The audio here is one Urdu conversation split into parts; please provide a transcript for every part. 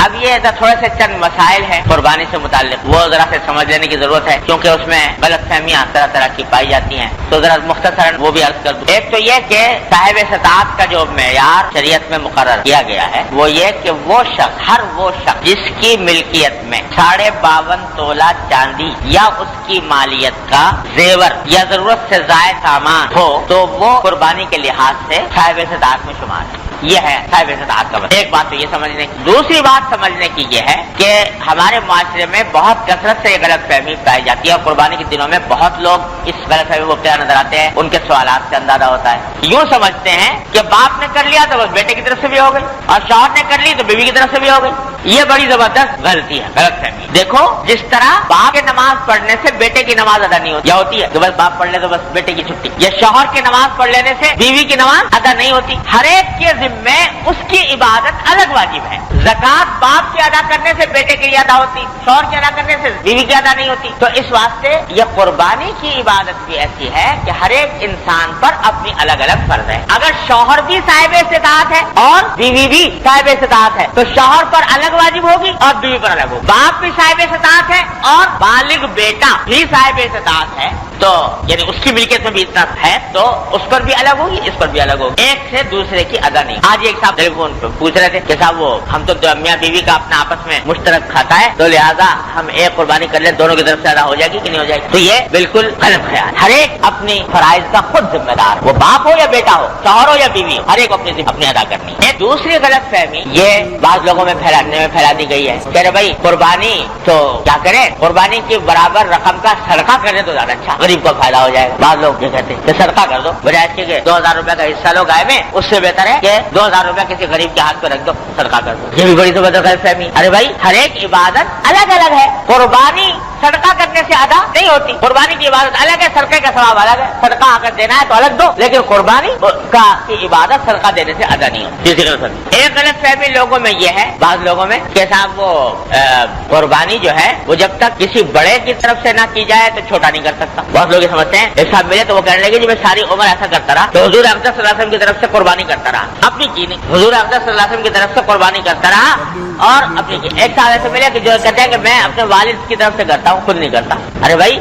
اب یہ تھوڑے سے چند مسائل ہیں قربانی سے متعلق، وہ ذرا سے سمجھ لینے کی ضرورت ہے کیونکہ اس میں غلط فہمیاں طرح طرح کی پائی جاتی ہیں، تو ذرا مختصراً وہ بھی عرض کر دوں۔ ایک تو یہ کہ صاحب استطاعت کا جو معیار شریعت میں مقرر کیا گیا ہے وہ یہ کہ وہ شخص، ہر وہ شخص جس کی ملکیت میں 52.5 تولہ چاندی یا اس کی مالیت کا زیور یا ضرورت سے زائد سامان ہو تو وہ قربانی کے لحاظ سے صاحب استطاعت میں شمار ہے۔ یہ ہے صاحب استطاعت کا مطلب۔ ایک بات تو یہ سمجھنے کی، دوسری بات سمجھنے کی یہ ہے کہ ہمارے معاشرے میں بہت کثرت سے یہ غلط فہمی پائی جاتی ہے اور قربانی کے دنوں میں بہت لوگ اس غلط فہمی میں مبتلا نظر آتے ہیں، ان کے سوالات سے اندازہ ہوتا ہے۔ یوں سمجھتے ہیں کہ باپ نے کر لیا تو بس بیٹے کی طرف سے بھی ہو گئی اور شوہر نے کر لی تو بیوی کی طرف سے بھی ہو گئی۔ یہ بڑی زبردست غلطی ہے، غلط فہمی۔ دیکھو جس طرح باپ کے نماز پڑھنے سے بیٹے کی نماز ادا نہیں ہوتی، یا ہوتی ہے تو بس باپ پڑھ لے تو بس بیٹے کی چھٹی، یا شوہر کی نماز پڑھ لینے سے بیوی کی نماز ادا نہیں ہوتی۔ ہر ایک کے ذمے اس کی عبادت الگ واجب ہے۔ زکات باپ کے ادا کرنے سے بیٹے کے لیے ادا ہوتی، شوہر کے ادا کرنے سے بیوی کی ادا نہیں ہوتی۔ تو اس واسطے یہ قربانی کی عبادت بھی ایسی ہے کہ ہر ایک انسان پر اپنی الگ الگ فرض ہے۔ اگر شوہر بھی صاحب استطاعت ہے اور بیوی بھی صاحب استطاعت ہے تو شوہر پر الگ واجب ہوگی اور بیوی پر الگ ہوگی۔ باپ بھی صاحب استطاعت ہے اور بالغ بیٹا بھی صاحب استطاعت ہے تو یعنی اس کی ملکیت میں بھی اتنا ہے تو اس پر بھی الگ ہوگی، اس پر بھی الگ ہوگی، ایک سے دوسرے کی ادا نہیں۔ آج ایک صاحب ٹیلیفون پہ پوچھ رہے تھے کہ صاحب وہ ہم تو میاں بیوی کا اپنا آپس میں مشترک کھاتا ہے تو لہٰذا ہم ایک قربانی کر لیں، دونوں کی طرف سے ادا ہو جائے گی کہ نہیں ہو جائے گی؟ تو یہ بالکل غلط خیال۔ ہر ایک اپنی فرائض کا خود ذمہ دار، وہ باپ ہو یا بیٹا ہو، شوہر ہو یا بیوی ہو، ہر ایک اپنی ادا کرنی ہے۔ ایک دوسری غلط فہمی یہ بعض لوگوں میں پھیلا دی گئی ہے کہ ارے بھائی قربانی تو کیا کریں، قربانی کی برابر رقم کا صدقہ کرنے تو زیادہ اچھا، غریب کو فائدہ ہو جائے گا۔ بعض لوگ یہ کہتے ہیں کہ صدقہ کر دو، بجائے اس کے کہ 2000 روپے کا حصہ لو گائے میں، اس سے بہتر ہے کہ 2000 روپے کسی غریب کے ہاتھ پہ رکھ دو، صدقہ کر دو۔ یہ بھی بڑی زبردست غلط فہمی۔ ارے بھائی ہر ایک عبادت الگ الگ ہے، قربانی صدقہ کرنے سے ادا نہیں ہوتی، قربانی کی عبادت الگ ہے، صدقے کا ثواب الگ ہے، صدقہ اگر دینا ہے تو الگ دو، لیکن قربانی کی عبادت صدقہ دینے سے ادا نہیں ہوتی۔ ایک غلط فہمی لوگوں میں یہ ہے، بعض لوگوں میں کہ صاحب وہ قربانی جو ہے وہ جب تک کسی بڑے کی طرف سے نہ کی جائے تو چھوٹا نہیں کر سکتا۔ بہت لوگ یہ سمجھتے ہیں ایک صاحب ملے تو وہ کہنے لگے جی میں ساری عمر ایسا کرتا رہا تو حضور اقدس صلی اللہ علیہ وسلم کی طرف سے قربانی کرتا رہا، اپنی کی نہیں، حضور اقدس صلی اللہ علیہ وسلم کی طرف سے قربانی کرتا رہا اور اپنی کی۔ ایک صاحب ایسے ملے کہ جو کہتے ہیں کہ میں اپنے والد کی طرف سے کرتا ہوں، خود نہیں کرتا۔ ارے بھائی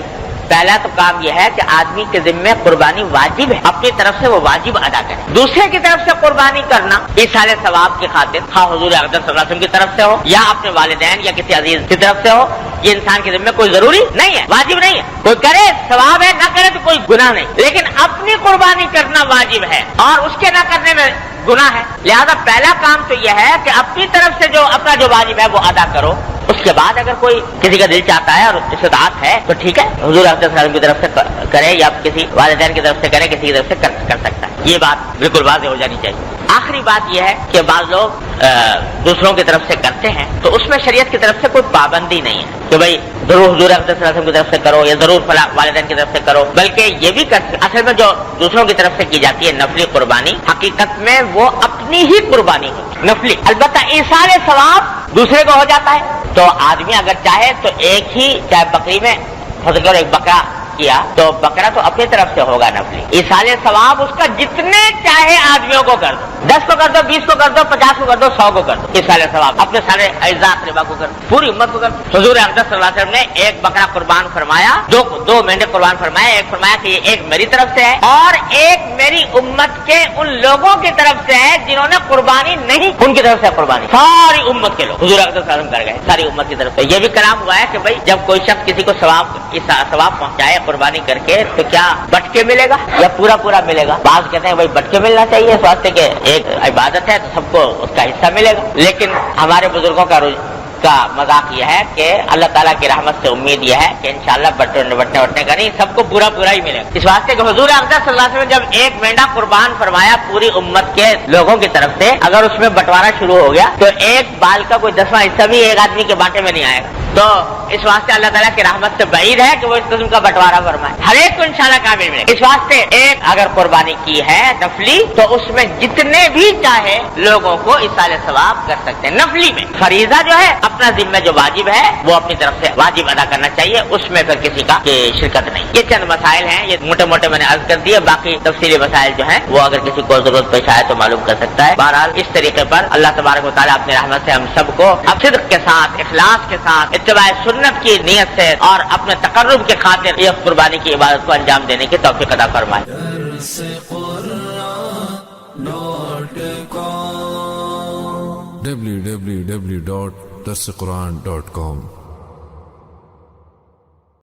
پہلا تو کام یہ ہے کہ آدمی کے ذمے قربانی واجب ہے، اپنی طرف سے وہ واجب ادا کرے۔ دوسرے کی طرف سے قربانی کرنا ایصال ثواب کی خاطر، ہاں حضور اقدس صلی اللہ علیہ وسلم کی طرف سے ہو یا اپنے والدین یا کسی عزیز کی طرف سے ہو، یہ انسان کے ذمے کوئی ضروری نہیں ہے، واجب نہیں ہے۔ کوئی کرے ثواب ہے، نہ کرے تو کوئی گناہ نہیں، لیکن اپنی قربانی کرنا واجب ہے اور اس کے نہ کرنے میں گناہ ہے۔ لہذا پہلا کام تو یہ ہے کہ اپنی طرف سے جو اپنا جو واجب ہے وہ ادا کرو، اس کے بعد اگر کوئی کسی کا دل چاہتا ہے اور استطاعت ہے تو ٹھیک ہے، حضور اقدس صلی اللہ علیہ وسلم کی طرف سے کرے یا کسی والدین کی طرف سے کرے، کسی کی طرف سے کر سکتا ہے۔ یہ بات بالکل واضح ہو جانی چاہیے۔ آخری بات یہ ہے کہ بعض لوگ دوسروں کی طرف سے کرتے ہیں تو اس میں شریعت کی طرف سے کوئی پابندی نہیں ہے کہ بھائی ضرور حضور اقدس صلی اللہ علیہ وسلم کی طرف سے کرو یا ضرور فلاں والدین کی طرف سے کرو، بلکہ یہ بھی اصل میں جو دوسروں کی طرف سے کی جاتی ہے نفلی قربانی، حقیقت میں وہ اپنی ہی قربانی ہے نفلی، البتہ ایصال ثواب دوسرے کو ہو جاتا ہے۔ تو آدمی اگر چاہے تو ایک ہی، چاہے بکری میں فرض کرو ایک بکرا کیا تو بکرا تو اپنی طرف سے ہوگا نفلی، ایصال ثواب اس کا جتنے چاہے آدمیوں کو کر دو، 10 کو کر دو، 20 کو کر دو، 50 کو کر دو، 100 کو کر دو، ایصال ثواب اپنے سارے اعزاء اقربا کو کر دو، پوری امت کو کر دو۔ حضور اقدس صلی اللہ علیہ وسلم نے ایک بکرا قربان فرمایا، دو مینڈے قربان فرمایا، ایک فرمایا کہ یہ ایک میری طرف سے ہے اور ایک میری امت کے ان لوگوں کی طرف سے ہے جنہوں نے قربانی نہیں، ان کی طرف سے قربانی ساری امت کے لوگ حضور اقدس صلی اللہ علیہ وسلم کر گئے، ساری امت کی طرف سے۔ یہ بھی کلام ہوا ہے کہ بھائی جب کوئی شخص کسی کو ثواب پہنچائے قربانی کر کے تو کیا بٹ کے ملے گا یا پورا ملے گا؟ بعض کہتے ہیں بھائی بٹ کے ملنا چاہیے، اس واسطے کہ ایک عبادت ہے تو سب کو اس کا حصہ ملے گا، لیکن ہمارے بزرگوں کا مذاق یہ ہے کہ اللہ تعالیٰ کی رحمت سے امید یہ ہے کہ انشاءاللہ بٹنے کا نہیں، سب کو پورا ہی ملے گا۔ اس واسطے کہ حضور اقدس صلی اللہ علیہ وسلم جب ایک مینڈا قربان فرمایا پوری امت کے لوگوں کی طرف سے، اگر اس میں بٹوارا شروع ہو گیا تو ایک بال کا کوئی 10واں حصہ بھی ایک آدمی کے بانٹے میں نہیں آئے گا۔ تو اس واسطے اللہ تعالیٰ کی رحمت سے بعید ہے کہ وہ اس قسم کا بٹوارا فرمائے. ہر ایک کو انشاءاللہ کامل ملے. اس واسطے ایک اگر قربانی کی ہے نفلی تو اس میں جتنے بھی چاہے لوگوں کو ایصال ثواب کر سکتے ہیں. نفلی میں فریضہ جو ہے اپنا ذمہ جو واجب ہے وہ اپنی طرف سے واجب ادا کرنا چاہیے, اس میں پھر کسی کا شرکت نہیں. یہ چند مسائل ہیں, یہ موٹے موٹے میں نے عرض کر دیے, باقی تفصیلی مسائل جو ہیں وہ اگر کسی کو ضرورت پیش آئے تو معلوم کر سکتا ہے. بہرحال اس طریقے پر اللہ تبارک و تعالیٰ اپنی رحمت سے ہم سب کو اب صدق کے ساتھ, اخلاص کے ساتھ, اتباع سنت کی نیت سے اور اپنے تقرب کے خاطر یہ قربانی کی عبادت کو انجام دینے کی توفیق عطا فرمائے. www.darsequran.com